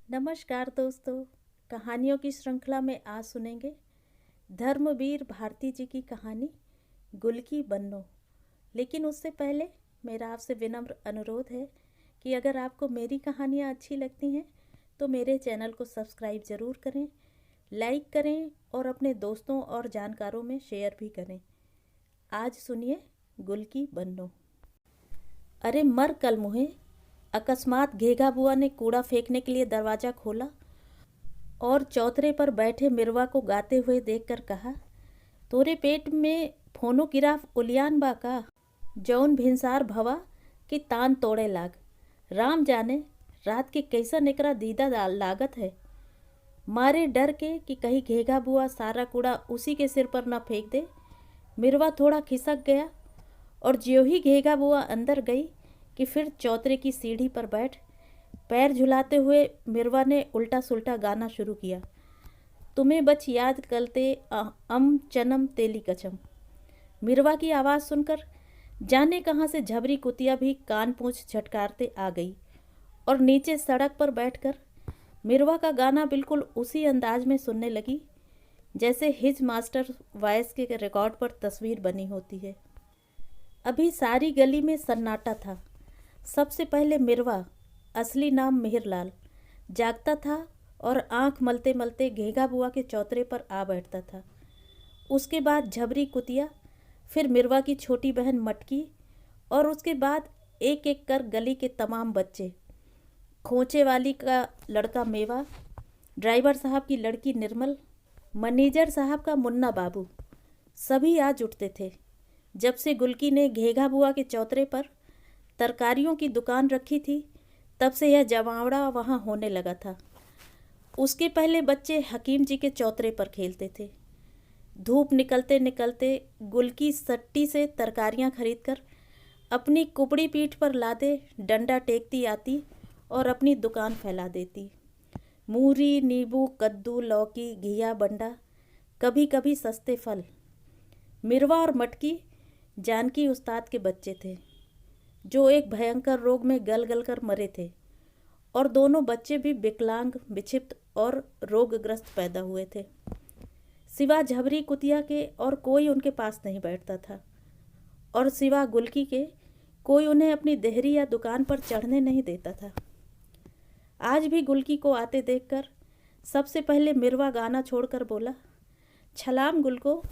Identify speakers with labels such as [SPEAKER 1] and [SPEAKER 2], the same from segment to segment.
[SPEAKER 1] नमस्कार दोस्तों। कहानियों की श्रृंखला में आज सुनेंगे धर्मवीर भारती जी की कहानी गुल की बन्नो। लेकिन उससे पहले मेरा आपसे विनम्र अनुरोध है कि अगर आपको मेरी कहानियाँ अच्छी लगती हैं तो मेरे चैनल को सब्सक्राइब ज़रूर करें, लाइक करें और अपने दोस्तों और जानकारों में शेयर भी करें। आज सुनिए गुल की बन्नो। अरे मर कल मुहे! अकस्मात घेघा बुआ ने कूड़ा फेंकने के लिए दरवाज़ा खोला और चौतरे पर बैठे मिरवा को गाते हुए देखकर कहा, तोरे पेट में फोनो गिराफ उलियान बा का, जौन भिनसार भवा कि तान तोड़े लाग। राम जाने रात के कैसा निकरा दीदा लागत है। मारे डर के कि कहीं घेघा बुआ सारा कूड़ा उसी के सिर पर न फेंक दे, मिरवा थोड़ा खिसक गया और ज्यों ही घेघा बुआ अंदर गई कि फिर चौतरे की सीढ़ी पर बैठ पैर झुलाते हुए मिरवा ने उल्टा सुल्टा गाना शुरू किया। तुम्हें बच याद कलते अम चनम तेली कचम। मिरवा की आवाज़ सुनकर जाने कहाँ से झबरी कुतिया भी कान पूंछ झटकारते आ गई और नीचे सड़क पर बैठकर मिरवा का गाना बिल्कुल उसी अंदाज में सुनने लगी जैसे हिज मास्टर वॉइस के रिकॉर्ड पर तस्वीर बनी होती है। अभी सारी गली में सन्नाटा था। सबसे पहले मिरवा, असली नाम मिहिरलाल, जागता था और आंख मलते मलते घेघा बुआ के चौतरे पर आ बैठता था। उसके बाद झबरी कुतिया, फिर मिरवा की छोटी बहन मटकी और उसके बाद एक एक कर गली के तमाम बच्चे। खोचे वाली का लड़का मेवा, ड्राइवर साहब की लड़की निर्मल, मैनेजर साहब का मुन्ना बाबू, सभी आ जुटते थे। जब से गुलकी ने घेघा बुआ के चौतरे पर तरकारियों की दुकान रखी थी तब से यह जमावड़ा वहाँ होने लगा था। उसके पहले बच्चे हकीम जी के चौतरे पर खेलते थे। धूप निकलते निकलते गुलकी सट्टी से तरकारियाँ खरीदकर अपनी कुबड़ी पीठ पर लादे डंडा टेकती आती और अपनी दुकान फैला देती। मूरी, नींबू, कद्दू, लौकी, घिया, बंडा, कभी कभी सस्ते फल। मिरवा और मटकी जानकी उस्ताद के बच्चे थे जो एक भयंकर रोग में गल गल कर मरे थे और दोनों बच्चे भी विकलांग, विक्षिप्त और रोगग्रस्त पैदा हुए थे। सिवा झबरी कुतिया के और कोई उनके पास नहीं बैठता था और सिवा गुलकी के कोई उन्हें अपनी देहरी या दुकान पर चढ़ने नहीं देता था। आज भी गुलकी को आते देखकर सबसे पहले मिरवा गाना छोड़कर बोला, छलाम गुलको,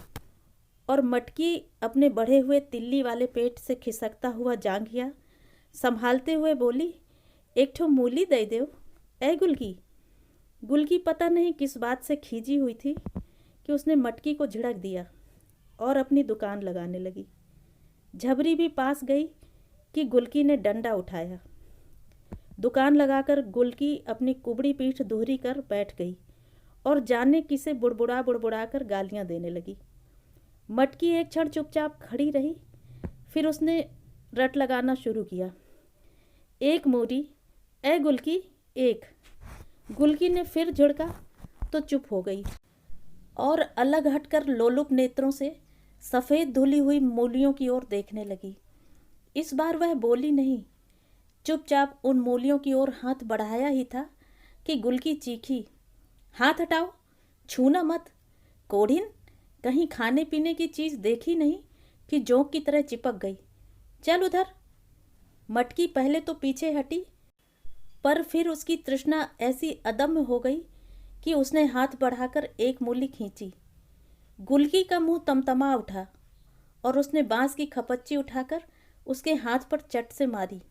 [SPEAKER 1] और मटकी अपने बढ़े हुए तिल्ली वाले पेट से खिसकता हुआ जांघिया संभालते हुए बोली, एक ठो मूली दे दो ए गुलकी। गुलकी पता नहीं किस बात से खींची हुई थी कि उसने मटकी को झिड़क दिया और अपनी दुकान लगाने लगी। झबरी भी पास गई कि गुलकी ने डंडा उठाया। दुकान लगाकर गुलकी अपनी कुबड़ी पीठ दोहरी कर बैठ गई और जाने किसे बुड़बुड़ा बुड़बुड़ा कर गालियाँ देने लगी। मटकी एक क्षण चुपचाप खड़ी रही, फिर उसने रट लगाना शुरू किया, एक मोरी ए गुलकी एक। गुलकी ने फिर झिड़का तो चुप हो गई और अलग हटकर लोलुप नेत्रों से सफ़ेद धुली हुई मूलियों की ओर देखने लगी। इस बार वह बोली नहीं, चुपचाप उन मूलियों की ओर हाथ बढ़ाया ही था कि गुलकी चीखी, हाथ हटाओ, छूना मत। कोढ़िन, कहीं खाने पीने की चीज़ देखी नहीं कि जोंक की तरह चिपक गई। चल उधर। मटकी पहले तो पीछे हटी, पर फिर उसकी तृष्णा ऐसी अदम्य हो गई कि उसने हाथ बढ़ाकर एक मूली खींची। गुलकी का मुंह तमतमा उठा और उसने बांस की खपच्ची उठाकर उसके हाथ पर चट से मारी।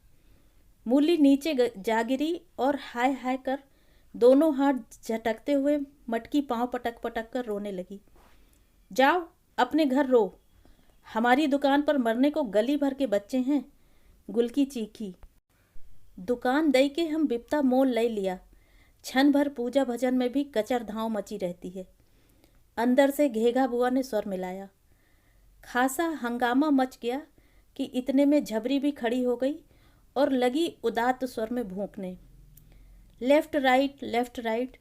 [SPEAKER 1] मूली नीचे जा गिरी और हाय हाय कर दोनों हाथ झटकते हुए मटकी पांव पटक पटक कर रोने लगी। जाओ अपने घर रो, हमारी दुकान पर मरने को गली भर के बच्चे हैं। गुलकी चीखी। दुकान दई के हम बिप्ता मोल ले लिया, क्षण भर पूजा भजन में भी कचर धाव मची रहती है। अंदर से घेघा बुआ ने स्वर मिलाया। खासा हंगामा मच गया कि इतने में झबरी भी खड़ी हो गई और लगी उदात्त स्वर में भूंकने। Left right.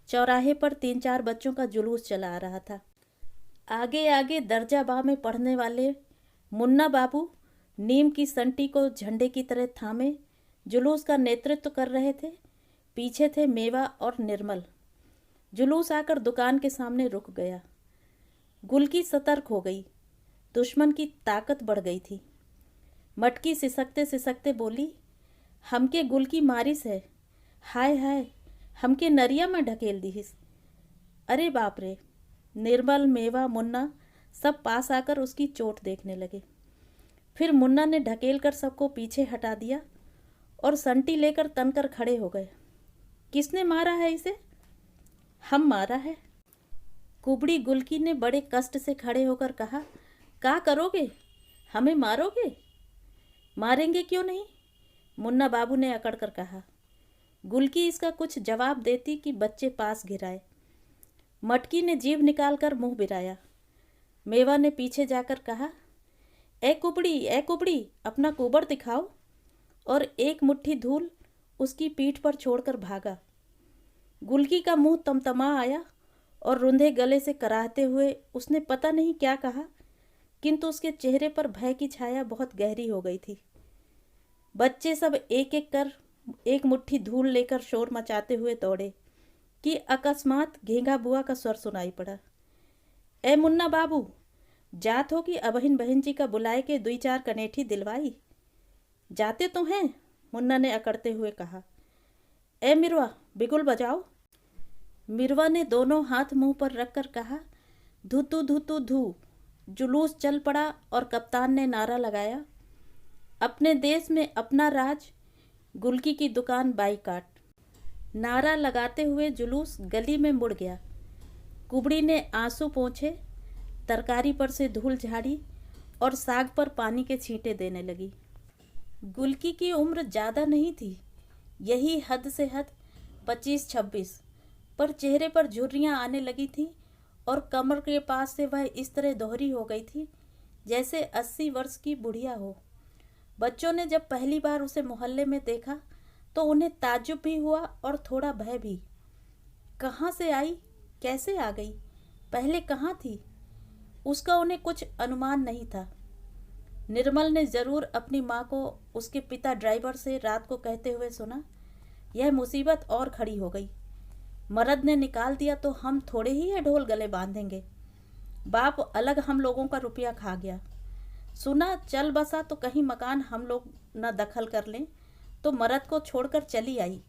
[SPEAKER 1] चौराहे पर 3-4 बच्चों का जुलूस चला आ रहा था। आगे आगे दर्जा बा में पढ़ने वाले मुन्ना बाबू नीम की संटी को झंडे की तरह थामे जुलूस का नेतृत्व कर रहे थे पीछे थे मेवा और निर्मल। जुलूस आकर दुकान के सामने रुक गया। गुलकी सतर्क हो गई। दुश्मन की ताकत बढ़ गई थी। मटकी सिसकते सिसकते बोली, हमके गुलकी मारिस है। हाय हाय, हमके नरिया में ढकेल दीहिस। अरे बाप रे। निर्मल, मेवा, मुन्ना सब पास आकर उसकी चोट देखने लगे। फिर मुन्ना ने ढकेल कर सबको पीछे हटा दिया और संटी लेकर तनकर खड़े हो गए। किसने मारा है इसे? हम मारा है। कुबड़ी गुलकी ने बड़े कष्ट से खड़े होकर कहा, क्या करोगे? हमें मारोगे? मारेंगे क्यों नहीं? मुन्ना बाबू ने अकड़ कर कहा। गुलकी इसका कुछ जवाब देती कि बच्चे पास गिराए। मटकी ने जीभ निकालकर मुंह बिराया। मेवा ने पीछे जाकर कहा, ए कुबड़ी, अपना कुबड़ दिखाओ, और एक मुट्ठी धूल उसकी पीठ पर छोड़कर भागा। गुलकी का मुंह तमतमा आया और रुंधे गले से कराहते हुए उसने पता नहीं क्या कहा, किंतु उसके चेहरे पर भय की छाया बहुत गहरी हो गई थी। बच्चे सब एक एक कर एक मुट्ठी धूल लेकर शोर मचाते हुए दौड़े कि अकस्मात घेंगा बुआ का स्वर सुनाई पड़ा। ए मुन्ना बाबू, जात हो कि अबहिन बहन जी का बुलाए के 2-4 कनेठी दिलवाई? जाते तो हैं, मुन्ना ने अकड़ते हुए कहा। ए मिरवा, बिगुल बजाओ। मिरवा ने दोनों हाथ मुंह पर रखकर कहा, धुतु धुतु धू। जुलूस चल पड़ा और कप्तान ने नारा लगाया, अपने देश में अपना राज, गुलकी की दुकान बाईकाट। नारा लगाते हुए जुलूस गली में मुड़ गया। कुबड़ी ने आंसू पोंछे, तरकारी पर से धूल झाड़ी और साग पर पानी के छींटे देने लगी। गुलकी की उम्र ज़्यादा नहीं थी, यही हद से हद 25-26, पर चेहरे पर झुर्रियाँ आने लगी थीं और कमर के पास से वह इस तरह दोहरी हो गई थी जैसे 80 वर्ष की बुढ़िया हो। बच्चों ने जब पहली बार उसे मोहल्ले में देखा तो उन्हें ताज्जुब भी हुआ और थोड़ा भय भी। कहाँ से आई, कैसे आ गई, पहले कहाँ थी, उसका उन्हें कुछ अनुमान नहीं था। निर्मल ने ज़रूर अपनी माँ को उसके पिता ड्राइवर से रात को कहते हुए सुना, यह मुसीबत और खड़ी हो गई। मर्द ने निकाल दिया तो हम थोड़े ही है ढोल गले बांधेंगे। बाप अलग हम लोगों का रुपया खा गया। सुना चल बसा तो कहीं मकान हम लोग न दखल कर लें, तो मर्द को छोड़कर चली आई।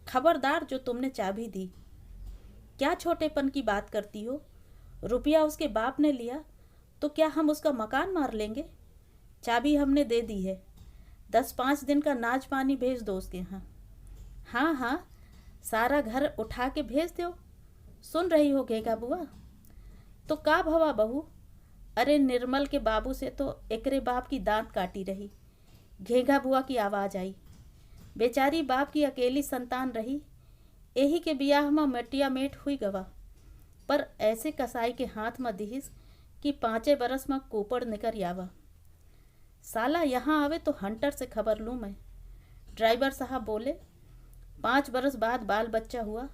[SPEAKER 1] खबरदार जो तुमने चाबी दी। क्या छोटेपन की बात करती हो? रुपया उसके बाप ने लिया तो क्या हम उसका मकान मार लेंगे? चाबी हमने दे दी है। 10-5 दिन का नाच पानी भेज दो उसके यहाँ। हाँ हाँ, सारा घर उठा के भेज दो। सुन रही हो घेगा बुआ? तो का भवा बहू? अरे निर्मल के बाबू से तो एकरे बाप की दांत काटी रही। घेगा बुआ की आवाज़ आई। बेचारी बाप की अकेली संतान रही, यही के बियाह में मटिया मेट हुई गवा, पर ऐसे कसाई के हाथ में दिहिस कि 5 बरस में कोपड़ निकर यावा। साला यहाँ आवे तो हंटर से खबर लूँ मैं। ड्राइवर साहब बोले, 5 बरस बाद बाल बच्चा हुआ,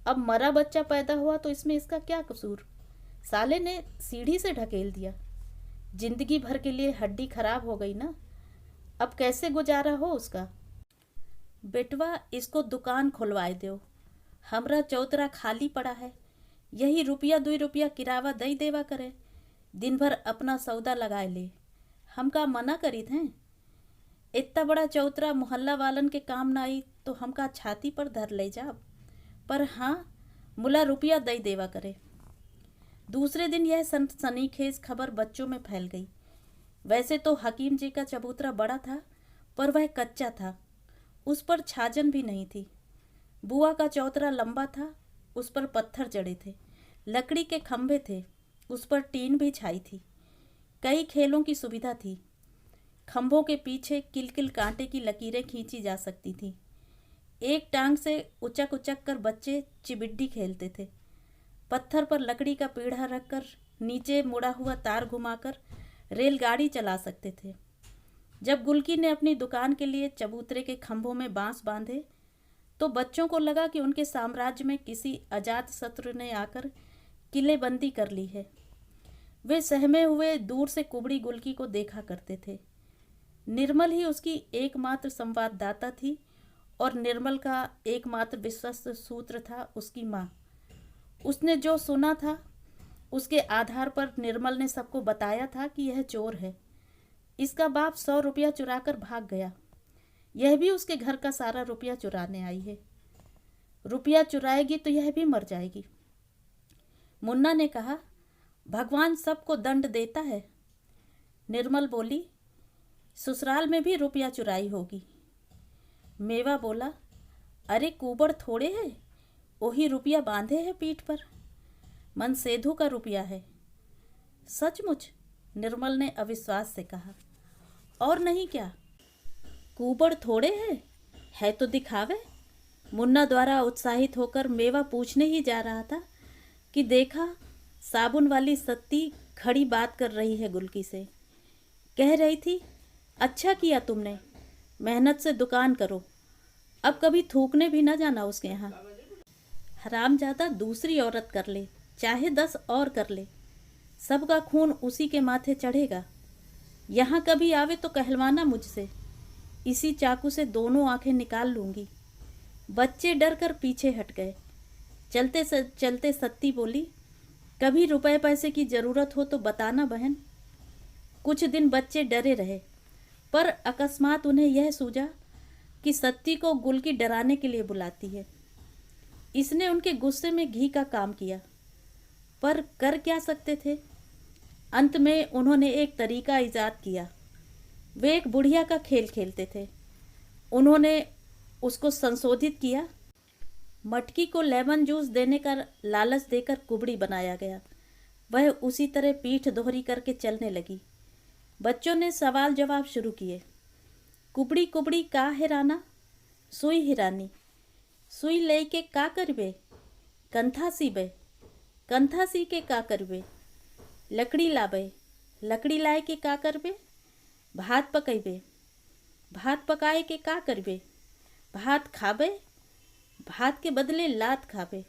[SPEAKER 1] अब मरा बच्चा पैदा हुआ तो इसमें इसका क्या कसूर? साले ने सीढ़ी से ढकेल दिया। जिंदगी भर के लिए हड्डी खराब हो गई ना, अब कैसे गुजारा हो उसका? बेटवा, इसको दुकान खुलवाए दो। हमरा चौतरा खाली पड़ा है, यही 1-2 रुपया किरावा दई देवा करे, दिन भर अपना सौदा लगाए ले। हम का मना करीत हैं? इतना बड़ा चौतरा मोहल्ला वालन के काम ना आई तो हमका छाती पर धर ले जाब, पर हाँ, मुला रुपया दई देवा करे। दूसरे दिन यह सनसनीखेज खबर बच्चों में फैल गई। वैसे तो हकीम जी का चबूतरा बड़ा था, पर वह कच्चा था, उस पर छाजन भी नहीं थी। बुआ का चौतरा लंबा था, उस पर पत्थर जड़े थे, लकड़ी के खंभे थे, उस पर टीन भी छाई थी। कई खेलों की सुविधा थी। खंभों के पीछे किलकिल कांटे की लकीरें खींची जा सकती थी। एक टांग से उचक उचक कर बच्चे चिबिड्डी खेलते थे। पत्थर पर लकड़ी का पीढ़ा रखकर नीचे मुड़ा हुआ तार घुमाकर रेलगाड़ी चला सकते थे। जब गुलकी ने अपनी दुकान के लिए चबूतरे के खंभों में बांस बांधे तो बच्चों को लगा कि उनके साम्राज्य में किसी अजात शत्रु ने आकर किलेबंदी कर ली है। वे सहमे हुए दूर से कुबड़ी गुलकी को देखा करते थे। निर्मल ही उसकी एकमात्र संवाददाता थी और निर्मल का एकमात्र विश्वस्त सूत्र था उसकी माँ। उसने जो सुना था उसके आधार पर निर्मल ने सबको बताया था कि यह चोर है। इसका बाप 100 रुपया चुरा कर भाग गया। यह भी उसके घर का सारा रुपया चुराने आई है। रुपया चुराएगी तो यह भी मर जाएगी। मुन्ना ने कहा, भगवान सबको दंड देता है। निर्मल बोली, ससुराल में भी रुपया चुराई होगी। मेवा बोला, अरे कुबड़ थोड़े है, वही रुपया बांधे है पीठ पर। मन सेधु का रुपया है। सचमुच? निर्मल ने अविश्वास से कहा। और नहीं क्या, कुबड़ थोड़े है तो दिखावे। मुन्ना द्वारा उत्साहित होकर मेवा पूछने ही जा रहा था कि देखा, साबुन वाली सत्ती खड़ी बात कर रही है गुलकी से। कह रही थी, अच्छा किया तुमने, मेहनत से दुकान करो, अब कभी थूकने भी ना जाना उसके यहाँ। हरामजादा दूसरी औरत कर ले, चाहे 10 और कर ले, सबका खून उसी के माथे चढ़ेगा। यहाँ कभी आवे तो कहलवाना मुझसे, इसी चाकू से दोनों आंखें निकाल लूँगी। बच्चे डर कर पीछे हट गए। चलते चलते सत्ती बोली, कभी रुपए पैसे की ज़रूरत हो तो बताना बहन। कुछ दिन बच्चे डरे रहे, पर अकस्मात उन्हें यह सूझा कि सत्ती को गुलकी डराने के लिए बुलाती है। इसने उनके गुस्से में घी का काम किया, पर कर क्या सकते थे। अंत में उन्होंने एक तरीका ईजाद किया। वे एक बुढ़िया का खेल खेलते थे। उन्होंने उसको संशोधित किया। मटकी को लेमन जूस देने का लालच देकर कुबड़ी बनाया गया। वह उसी तरह पीठ दोहरी करके चलने लगी। बच्चों ने सवाल जवाब शुरू किए। कुबड़ी कुबड़ी का हिराना, सुई हिरानी, सुई ले के का करबे, कंथा सीबे, कंथा सी के का करबे, लकड़ी लाबे, लकड़ी लाए के का करबे, भात पकैबे, भात पकाए के का करबे, भात खाबे, भात के बदले लात खाबे।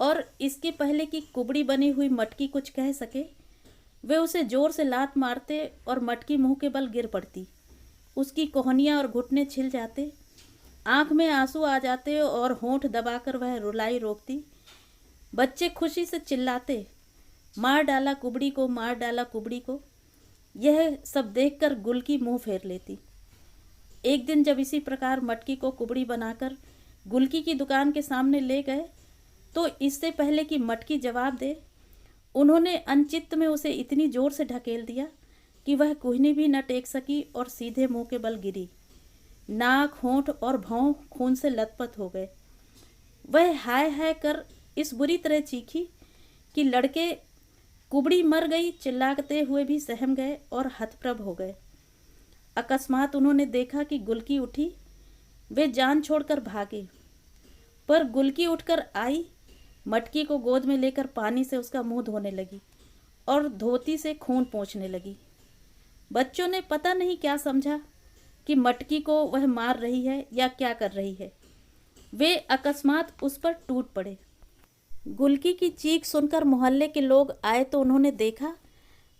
[SPEAKER 1] और इसके पहले कि कुबड़ी बनी हुई मटकी कुछ कह सके, वे उसे जोर से लात मारते और मटकी मुंह के बल गिर पड़ती। उसकी कोहनियाँ और घुटने छिल जाते, आंख में आंसू आ जाते और होंठ दबाकर वह रुलाई रोकती। बच्चे खुशी से चिल्लाते, मार डाला कुबड़ी को, मार डाला कुबड़ी को। यह सब देखकर गुलकी मुंह फेर लेती। एक दिन जब इसी प्रकार मटकी को कुबड़ी बनाकर गुलकी की दुकान के सामने ले गए, तो इससे पहले कि मटकी जवाब दे, उन्होंने अनचित्त में उसे इतनी जोर से ढकेल दिया कि वह कुहनी भी न टेक सकी और सीधे मुंह के बल गिरी। नाक, होंठ और भौं खून से लथपथ हो गए। वह हाय हाय कर इस बुरी तरह चीखी कि लड़के कुबड़ी मर गई चिल्लाते हुए भी सहम गए और हतप्रभ हो गए। अकस्मात उन्होंने देखा कि गुलकी उठी। वे जान छोड़कर भागे, पर गुलकी उठकर आई, मटकी को गोद में लेकर पानी से उसका मुंह धोने लगी और धोती से खून पोंछने लगी। बच्चों ने पता नहीं क्या समझा कि मटकी को वह मार रही है या क्या कर रही है। वे अकस्मात उस पर टूट पड़े। गुलकी की चीख सुनकर मोहल्ले के लोग आए तो उन्होंने देखा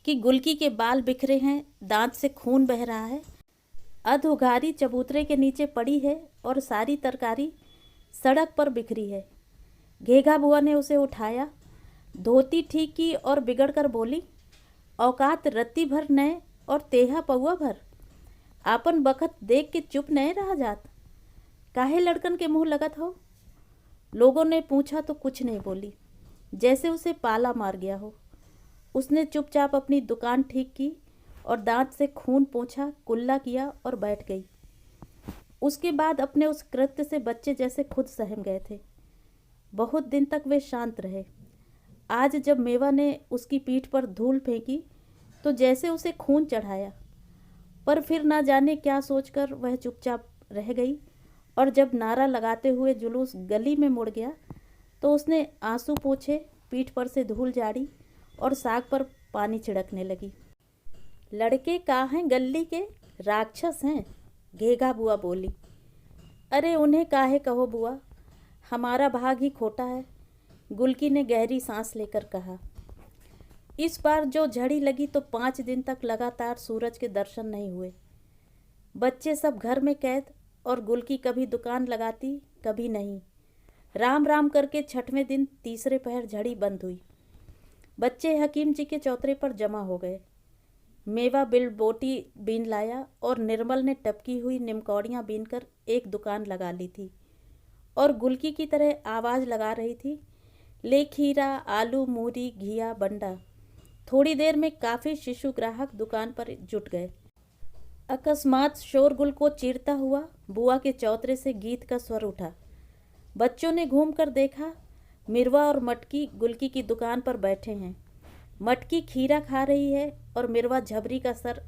[SPEAKER 1] कि गुलकी के बाल बिखरे हैं, दांत से खून बह रहा है, अधोघारी चबूतरे के नीचे पड़ी है और सारी तरकारी सड़क पर बिखरी है। घेघा बुआ ने उसे उठाया, धोती ठीक की और बिगड़ कर बोली, औकात रत्ती भर नए और तेहा पौआ भर, आपन बखत देख के चुप नए रहा जात, काहे लड़कन के मुंह लगत हो। लोगों ने पूछा तो कुछ नहीं बोली, जैसे उसे पाला मार गया हो। उसने चुपचाप अपनी दुकान ठीक की और दांत से खून पोंछा, कुल्ला किया और बैठ गई। उसके बाद अपने उस कृत्य से बच्चे जैसे खुद सहम गए थे। बहुत दिन तक वे शांत रहे। आज जब मेवा ने उसकी पीठ पर धूल फेंकी तो जैसे उसे खून चढ़ाया, पर फिर ना जाने क्या सोचकर वह चुपचाप रह गई। और जब नारा लगाते हुए जुलूस गली में मुड़ गया तो उसने आंसू पोंछे, पीठ पर से धूल झाड़ी और साग पर पानी छिड़कने लगी। लड़के का हैं गली के, राक्षस हैं, घेघा बुआ बोली। अरे उन्हें काहे कहो बुआ, हमारा भाग ही खोटा है, गुलकी ने गहरी सांस लेकर कहा। इस बार जो झड़ी लगी तो 5 दिन तक लगातार सूरज के दर्शन नहीं हुए। बच्चे सब घर में कैद और गुलकी कभी दुकान लगाती कभी नहीं। राम राम करके छठवें दिन तीसरे पहर झड़ी बंद हुई। बच्चे हकीम जी के चौतरे पर जमा हो गए। मेवा बिल बोटी बीन लाया और निर्मल ने टपकी हुई निमकौड़ियाँ बीनकर एक दुकान लगा ली थी और गुलकी की तरह आवाज़ लगा रही थी, ले खीरा, आलू, मूरी, घिया, बंडा। थोड़ी देर में काफ़ी शिशु ग्राहक दुकान पर जुट गए। अकस्मात शोरगुल को चीरता हुआ बुआ के चौतरे से गीत का स्वर उठा। बच्चों ने घूमकर देखा, मिरवा और मटकी गुलकी की दुकान पर बैठे हैं। मटकी खीरा खा रही है और मिरवा झबरी का सर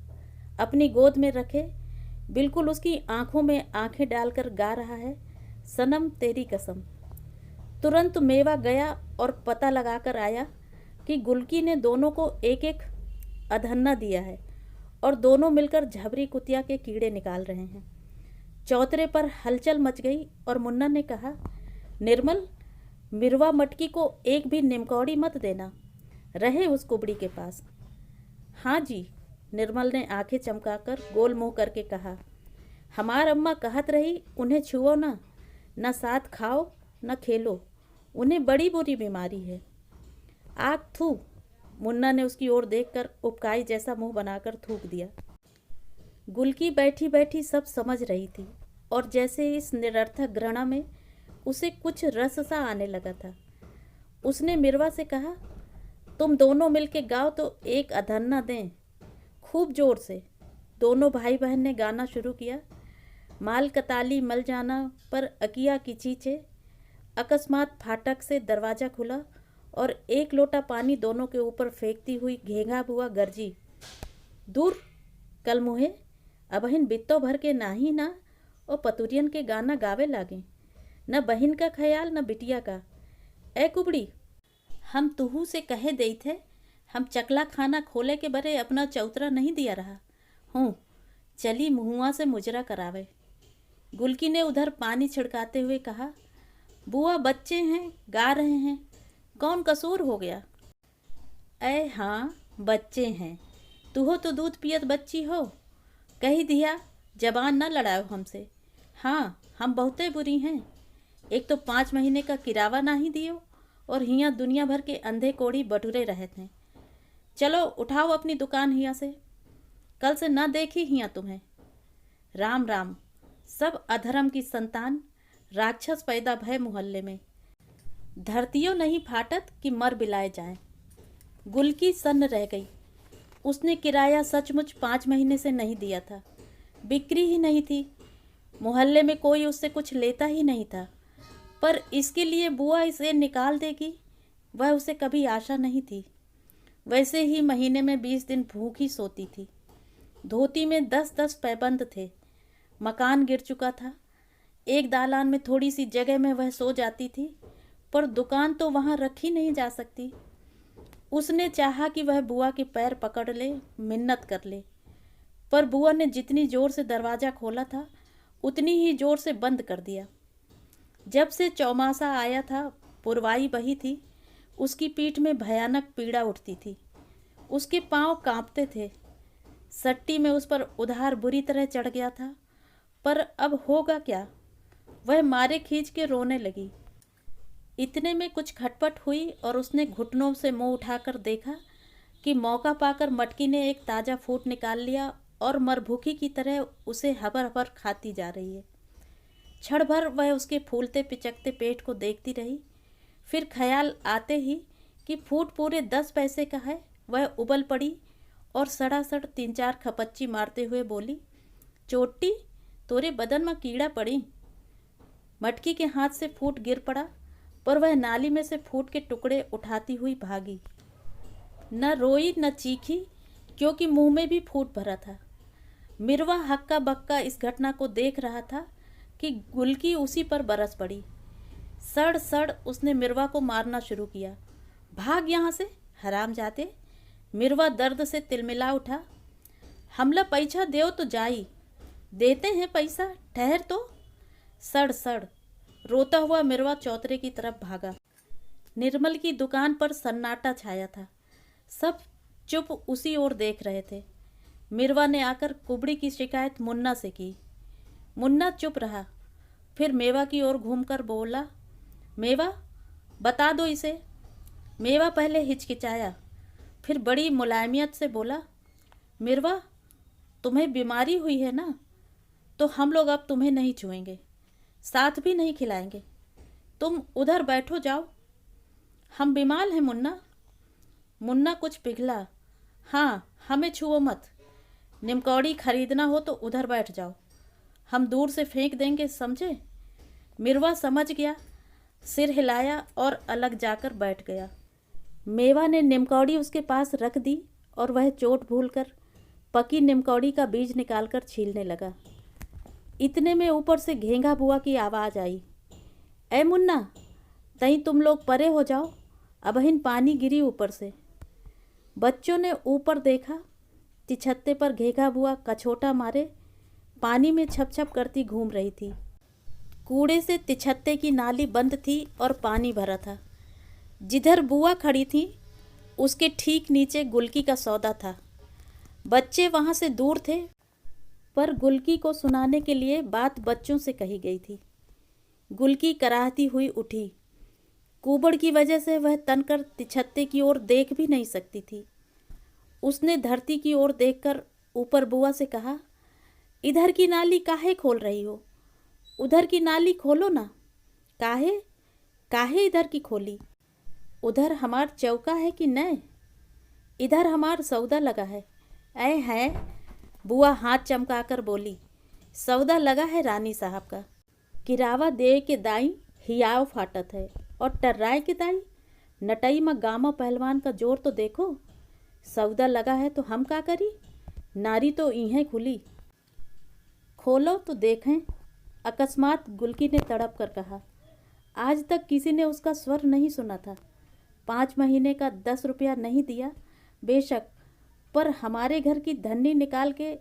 [SPEAKER 1] अपनी गोद में रखे बिल्कुल उसकी आंखों में आंखें डालकर गा रहा है, सनम तेरी कसम। तुरंत मेवा गया और पता लगाकर आया कि गुलकी ने दोनों को एक एक अधन्ना दिया है और दोनों मिलकर झबरी कुतिया के कीड़े निकाल रहे हैं। चौतरे पर हलचल मच गई और मुन्ना ने कहा, निर्मल, मिरवा मटकी को एक भी निमकौड़ी मत देना, रहे उस कुबड़ी के पास। हाँ जी, निर्मल ने आंखें चमकाकर गोल मुंह करके कहा, हमार अम्मा कहत रही उन्हें छुओ ना, न साथ खाओ न खेलो, उन्हें बड़ी बुरी बीमारी है। आग थू। मुन्ना ने उसकी ओर देखकर उपकाई जैसा मुंह बनाकर थूक दिया। गुलकी बैठी बैठी सब समझ रही थी और जैसे इस निरर्थक घृणा में उसे कुछ रस सा आने लगा था। उसने मिरवा से कहा, तुम दोनों मिलके गाओ तो एक अधन्ना दें, खूब जोर से। दोनों भाई बहन ने गाना शुरू किया। माल कताली मल जाना पर अकिया की चीचे। अकस्मात फाटक से दरवाज़ा खुला और एक लोटा पानी दोनों के ऊपर फेंकती हुई घेंघा बुआ गरजी, दूर कल मुहे, अबहिन बित्तो भर के नाही ना और पतुरियन के गाना गावे लागे, न बहिन का ख्याल न बिटिया का। ए कुबड़ी, हम तुहू से कहे दई थे, हम चकला खाना खोले के बरे अपना चौतरा नहीं दिया रहा हूँ, चली मुहुआ से मुजरा करावे। गुलकी ने उधर पानी छिड़काते हुए कहा, बुआ बच्चे हैं, गा रहे हैं, कौन कसूर हो गया। ऐ हाँ, बच्चे हैं, तुहो तो दूध पियत बच्ची हो, कही दिया जबान न लड़ाओ हमसे। हाँ, हम बहुते बुरी हैं, एक तो 5 महीने का किरावा ना ही दियो और हियाँ दुनिया भर के अंधे कोड़ी बटुरे रहते हैं। चलो उठाओ अपनी दुकान हियाँ से, कल से न देखी हियाँ तुम्हें। राम राम। सब अधर्म की संतान, राक्षस पैदा भय मोहल्ले में, धरतियों नहीं फाटत कि मर बिलाए जाएं। गुलकी सन्न रह गई। उसने किराया सचमुच 5 महीने से नहीं दिया था, बिक्री ही नहीं थी, मोहल्ले में कोई उससे कुछ लेता ही नहीं था, पर इसके लिए बुआ इसे निकाल देगी वह उसे कभी आशा नहीं थी। वैसे ही महीने में 20 दिन भूखी सोती थी। धोती में 10-10 पैबंद थे। मकान गिर चुका था। एक दालान में थोड़ी सी जगह में वह सो जाती थी, पर दुकान तो वहाँ रखी नहीं जा सकती। उसने चाहा कि वह बुआ के पैर पकड़ ले, मिन्नत कर ले, पर बुआ ने जितनी जोर से दरवाज़ा खोला था उतनी ही जोर से बंद कर दिया। जब से चौमासा आया था, पुरवाई बही थी, उसकी पीठ में भयानक पीड़ा उठती थी। उसके पांव कांपते थे। सट्टी में उस पर उधार बुरी तरह चढ़ गया था, पर अब होगा क्या। वह मारे खींच के रोने लगी। इतने में कुछ खटपट हुई और उसने घुटनों से मुंह उठाकर देखा कि मौका पाकर मटकी ने एक ताज़ा फूट निकाल लिया और मरभूखी की तरह उसे हबर हबर खाती जा रही है। क्षण भर वह उसके फूलते पिचकते पेट को देखती रही। फिर ख्याल आते ही कि फूट पूरे 10 पैसे का है, वह उबल पड़ी और सड़ासड़ 3-4 खपच्ची मारते हुए बोली, चोटी, तोरे बदन में कीड़ा पड़ी। मटकी के हाथ से फूट गिर पड़ा, पर वह नाली में से फूट के टुकड़े उठाती हुई भागी। न रोई न चीखी, क्योंकि मुंह में भी फूट भरा था। मिरवा हक्का बक्का इस घटना को देख रहा था कि गुलकी उसी पर बरस पड़ी। सड़ सड़ उसने मिरवा को मारना शुरू किया। भाग यहाँ से, हरामजादे। मिरवा दर्द से तिलमिला उठा। हमला पैसा देओ तो जाई। देते हैं पैसा, ठहर तो। सड़ सड़ रोता हुआ मिरवा चौतरे की तरफ भागा। निर्मल की दुकान पर सन्नाटा छाया था। सब चुप उसी ओर देख रहे थे। मिरवा ने आकर कुबड़ी की शिकायत मुन्ना से की। मुन्ना चुप रहा, फिर मेवा की ओर घूमकर बोला, मेवा बता दो इसे। मेवा पहले हिचकिचाया, फिर बड़ी मुलायमियत से बोला, मिरवा तुम्हें बीमारी हुई है ना, तो हम लोग अब तुम्हें नहीं छुएंगे, साथ भी नहीं खिलाएंगे। तुम उधर बैठो जाओ। हम बीमार हैं मुन्ना। मुन्ना कुछ पिघला। हाँ, हमें छुओ मत। निमकौड़ी खरीदना हो तो उधर बैठ जाओ, हम दूर से फेंक देंगे, समझे। मिरवा समझ गया, सिर हिलाया और अलग जाकर बैठ गया। मेवा ने निमकौड़ी उसके पास रख दी और वह चोट भूलकर पकी निमकौड़ी का बीज निकालकर छीलने लगा। इतने में ऊपर से घेंगा बुआ की आवाज़ आई, ए मुन्ना, तई तुम लोग परे हो जाओ, अबहिन पानी गिरी ऊपर से। बच्चों ने ऊपर देखा, तिछत्ते पर घेंगा बुआ कछोटा मारे पानी में छप छप करती घूम रही थी। कूड़े से तिछत्ते की नाली बंद थी और पानी भरा था। जिधर बुआ खड़ी थी उसके ठीक नीचे गुलकी का सौदा था। बच्चे वहाँ से दूर थे, पर गुलकी को सुनाने के लिए बात बच्चों से कही गई थी। गुलकी कराहती हुई उठी। कुबड़ की वजह से वह तनकर तिछत्ते की ओर देख भी नहीं सकती थी। उसने धरती की ओर देखकर ऊपर बुआ से कहा, इधर की नाली काहे खोल रही हो? उधर की नाली खोलो ना। काहे काहे इधर की खोली? उधर हमार चौका है कि नहीं? इधर हमार सौदा लगा है। ऐ है, बुआ हाथ चमकाकर बोली, सौदा लगा है रानी साहब का। किरावा दे के दाई हियाव फाटत है और टर्राए के दाई नटई में गामा पहलवान का जोर तो देखो। सौदा लगा है तो हम का करी? नारी तो इहें खुली, खोलो तो देखें। अकस्मात गुलकी ने तड़प कर कहा। आज तक किसी ने उसका स्वर नहीं सुना था। 5 महीने का 10 रुपया नहीं दिया बेशक, पर हमारे घर की धन्नी निकाल के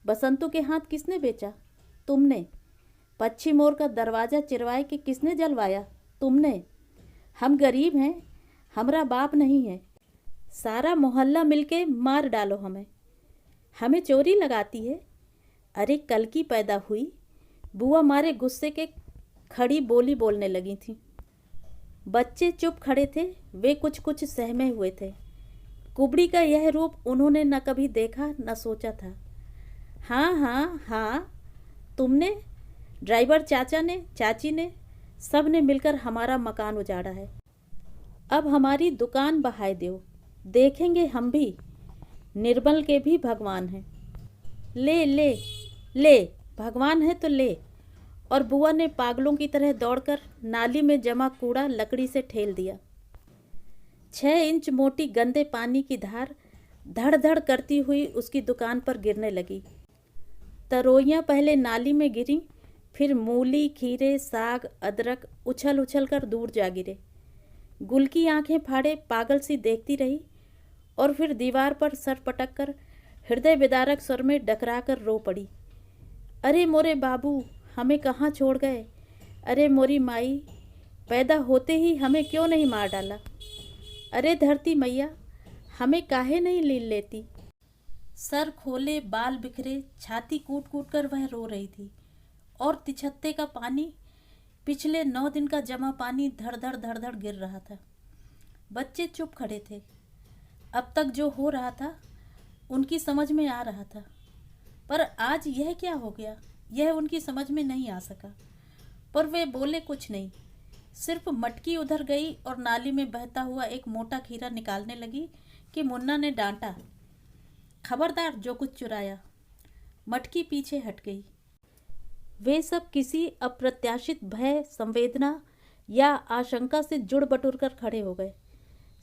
[SPEAKER 1] बसंतों के हाथ किसने बेचा? तुमने। पश्चिम ओर का दरवाज़ा चिरवाए के किसने जलवाया? तुमने। हम गरीब हैं, हमारा बाप नहीं है। सारा मोहल्ला मिलके मार डालो हमें। हमें चोरी लगाती है। अरे कल की पैदा हुई। बुआ मारे गुस्से के खड़ी बोली बोलने लगी थी। बच्चे चुप खड़े थे, वे कुछ कुछ सहमे हुए थे। कुबड़ी का यह रूप उन्होंने न कभी देखा न सोचा था। हाँ हाँ हाँ, तुमने, ड्राइवर चाचा ने, चाची ने, सब ने मिलकर हमारा मकान उजाड़ा है। अब हमारी दुकान बहाए दो, देखेंगे हम भी। निर्मल के भी भगवान हैं। ले ले ले, भगवान है तो ले। और बुआ ने पागलों की तरह दौड़कर नाली में जमा कूड़ा लकड़ी से ठेल दिया। 6 इंच मोटी गंदे पानी की धार धड़ धड़ करती हुई उसकी दुकान पर गिरने लगी। तरोइयाँ पहले नाली में गिरीं, फिर मूली, खीरे, साग, अदरक उछल उछल कर दूर जा गिरे। गुल की आंखें फाड़े पागल सी देखती रही और फिर दीवार पर सर पटक कर हृदय विदारक स्वर में डकरा कर रो पड़ी। अरे मोरे बाबू, हमें कहाँ छोड़ गए? अरे मोरी माई, पैदा होते ही हमें क्यों नहीं मार डाला? अरे धरती मैया, हमें काहे नहीं लील लेती? सर खोले, बाल बिखरे, छाती कूट कूट कर वह रो रही थी। और तिछत्ते का पानी, पिछले 9 दिन का जमा पानी धड़ धड़ गिर रहा था। बच्चे चुप खड़े थे। अब तक जो हो रहा था उनकी समझ में आ रहा था, पर आज यह क्या हो गया, यह उनकी समझ में नहीं आ सका। पर वे बोले कुछ नहीं, सिर्फ मटकी उधर गई और नाली में बहता हुआ एक मोटा खीरा निकालने लगी कि मुन्ना ने डांटा, खबरदार जो कुछ चुराया। मटकी पीछे हट गई। वे सब किसी अप्रत्याशित भय, संवेदना या आशंका से जुड़ बटुर कर खड़े हो गए।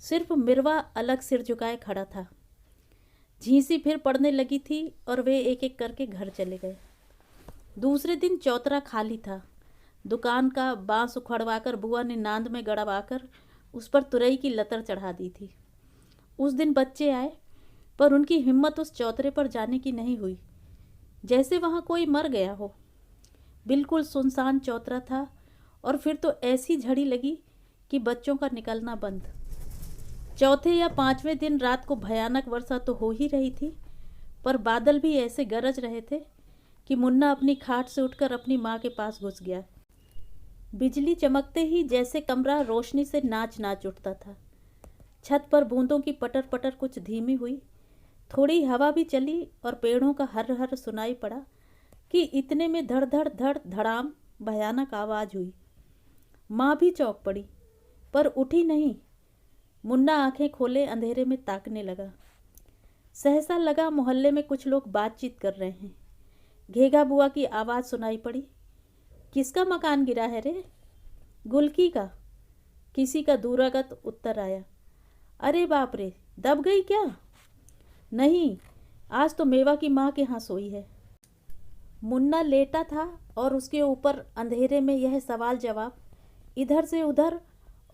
[SPEAKER 1] सिर्फ मिरवा अलग सिर झुकाए खड़ा था। झींसी फिर पड़ने लगी थी और वे एक एक करके घर चले गए। दूसरे दिन चौतरा खाली था। दुकान का बांस उखड़वाकर बुआ ने नांद में गड़वाकर उस पर तुरई की लतर चढ़ा दी थी। उस दिन बच्चे आए, पर उनकी हिम्मत उस चौतरे पर जाने की नहीं हुई, जैसे वहाँ कोई मर गया हो। बिल्कुल सुनसान चौतरा था और फिर तो ऐसी झड़ी लगी कि बच्चों का निकलना बंद। चौथे या 5वें दिन रात को भयानक वर्षा तो हो ही रही थी, पर बादल भी ऐसे गरज रहे थे कि मुन्ना अपनी खाट से उठकर अपनी माँ के पास घुस गया। बिजली चमकते ही जैसे कमरा रोशनी से नाच नाच उठता था। छत पर बूंदों की पटर पटर कुछ धीमी हुई, थोड़ी हवा भी चली और पेड़ों का हर हर सुनाई पड़ा कि इतने में धड़ धड़ धड़ धड़ाम भयानक आवाज़ हुई। माँ भी चौंक पड़ी, पर उठी नहीं। मुन्ना आंखें खोले अंधेरे में ताकने लगा। सहसा लगा मोहल्ले में कुछ लोग बातचीत कर रहे हैं। घेगा बुआ की आवाज़ सुनाई पड़ी। किसका मकान गिरा है रे? गुलकी का, किसी का दूरागत उत्तर आया। अरे बाप रे, दब गई क्या? नहीं, आज तो मेवा की माँ के यहाँ सोई है। मुन्ना लेटा था और उसके ऊपर अंधेरे में यह सवाल जवाब इधर से उधर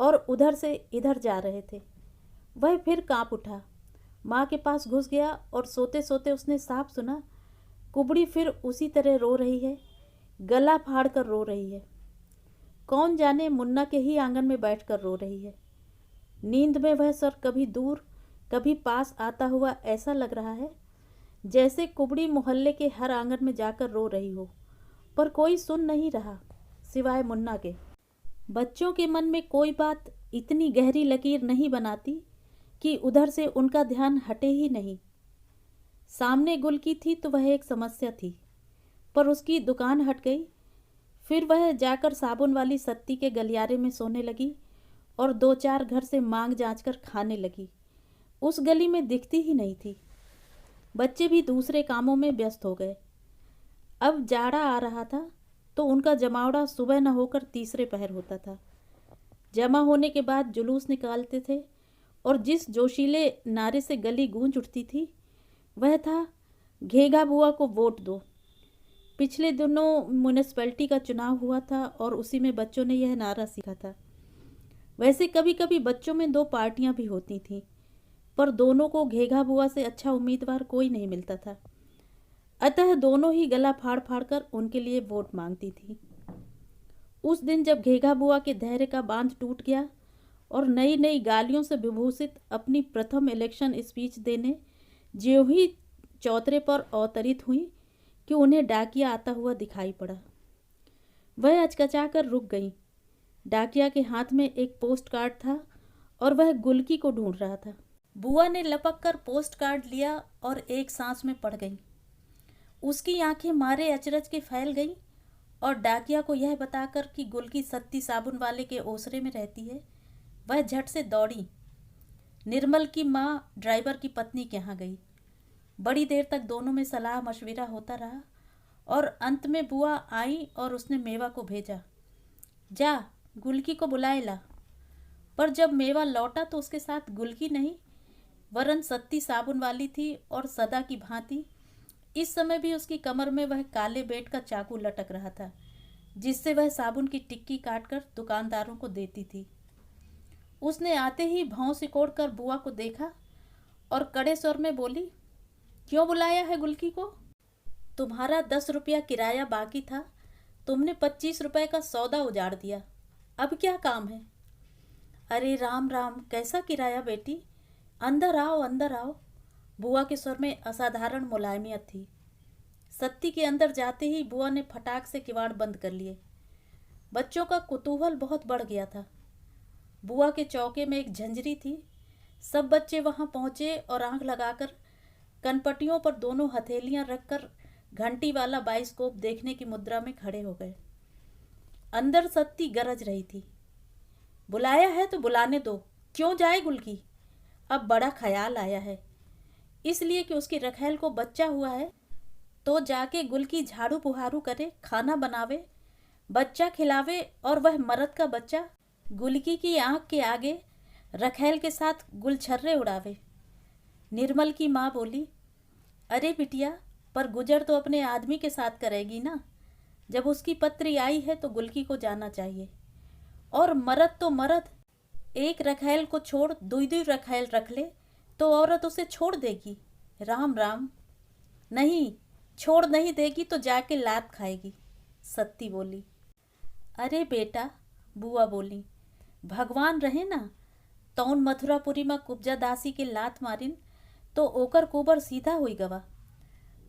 [SPEAKER 1] और उधर से इधर जा रहे थे। वह फिर कांप उठा, माँ के पास घुस गया और सोते सोते उसने साफ सुना, कुबड़ी फिर उसी तरह रो रही है, गला फाड़ कर रो रही है। कौन जाने मुन्ना के ही आंगन में बैठकर रो रही है। नींद में वह सर कभी दूर कभी पास आता हुआ ऐसा लग रहा है जैसे कुबड़ी मोहल्ले के हर आंगन में जाकर रो रही हो, पर कोई सुन नहीं रहा सिवाय मुन्ना के। बच्चों के मन में कोई बात इतनी गहरी लकीर नहीं बनाती कि उधर से उनका ध्यान हटे ही नहीं। सामने गुलकी थी तो वह एक समस्या थी, पर उसकी दुकान हट गई। फिर वह जाकर साबुन वाली सत्ती के गलियारे में सोने लगी और 2-4 घर से मांग जांच कर खाने लगी। उस गली में दिखती ही नहीं थी। बच्चे भी दूसरे कामों में व्यस्त हो गए। अब जाड़ा आ रहा था तो उनका जमावड़ा सुबह न होकर तीसरे पहर होता था। जमा होने के बाद जुलूस निकालते थे और जिस जोशीले नारे से गली गूंज उठती थी वह था, घेगा बुआ को वोट दो। पिछले दिनों म्यूनिसिपैलिटी का चुनाव हुआ था और उसी में बच्चों ने यह नारा सीखा था। वैसे कभी कभी बच्चों में 2 पार्टियां भी होती थीं, पर दोनों को घेगा बुआ से अच्छा उम्मीदवार कोई नहीं मिलता था। अतः दोनों ही गला फाड़ फाड़ कर उनके लिए वोट मांगती थी। उस दिन जब घेगा बुआ के धैर्य का बांध टूट गया और नई नई गालियों से विभूषित अपनी प्रथम इलेक्शन स्पीच देने ज्यों ही चौतरे पर अवतरित हुई कि उन्हें डाकिया आता हुआ दिखाई पड़ा। वह अचकचा कर रुक गई। डाकिया के हाथ में एक पोस्ट कार्ड था और वह गुलकी को ढूंढ रहा था। बुआ ने लपक कर पोस्ट कार्ड लिया और एक सांस में पड़ गई। उसकी आंखें मारे अचरज के फैल गईं और डाकिया को यह बताकर कि गुलकी सत्ती साबुन वाले के ओसरे में रहती है, वह झट से दौड़ी। निर्मल की माँ ड्राइवर की पत्नी के यहाँ गई। बड़ी देर तक दोनों में सलाह मशविरा होता रहा और अंत में बुआ आई और उसने मेवा को भेजा, जा गुलकी को बुलाए ला। पर जब मेवा लौटा तो उसके साथ गुलकी नहीं वरन सत्ती साबुन वाली थी और सदा की भांति इस समय भी उसकी कमर में वह काले बेट का चाकू लटक रहा था जिससे वह साबुन की टिक्की काटकर दुकानदारों को देती थी। उसने आते ही भौं सिकोड़ कर बुआ को देखा और कड़े स्वर में बोली, क्यों बुलाया है गुलकी को? तुम्हारा 10 रुपया किराया बाकी था, तुमने 25 रुपए का सौदा उजाड़ दिया, अब क्या काम है? अरे राम राम, कैसा किराया बेटी, अंदर आओ अंदर आओ। बुआ के स्वर में असाधारण मुलायमियत थी। सत्ती के अंदर जाते ही बुआ ने फटाक से किवाड़ बंद कर लिए। बच्चों का कुतूहल बहुत बढ़ गया था। बुआ के चौके में एक झंझरी थी। सब बच्चे वहां पहुंचे और आंख लगाकर कनपटियों पर दोनों हथेलियां रखकर घंटी वाला बाइस्कोप देखने की मुद्रा में खड़े हो गए। अंदर सत्ती गरज रही थी, बुलाया है तो बुलाने दो, क्यों जाए गुलकी? अब बड़ा ख्याल आया है, इसलिए कि उसकी रखैल को बच्चा हुआ है तो जाके गुलकी झाड़ू पुहारू करे, खाना बनावे, बच्चा खिलावे और वह मर्द का बच्चा गुलकी की आंख के आगे रखैल के साथ गुलछर्रे उड़ावे। निर्मल की माँ बोली, अरे बिटिया, पर गुजर तो अपने आदमी के साथ करेगी ना। जब उसकी पत्री आई है तो गुलकी को जाना चाहिए। और मर्द तो मर्द, एक रखैल को छोड़ 2 रखैल रख ले तो औरत उसे छोड़ देगी। राम राम। नहीं, छोड़ नहीं देगी तो जाके लात खाएगी, सत्ती बोली। अरे बेटा, बुआ बोली, भगवान रहे ना, तौन मथुरापुरी में कुब्जा दासी के लात मारिन तो ओकर कुबर सीधा हुई गवा।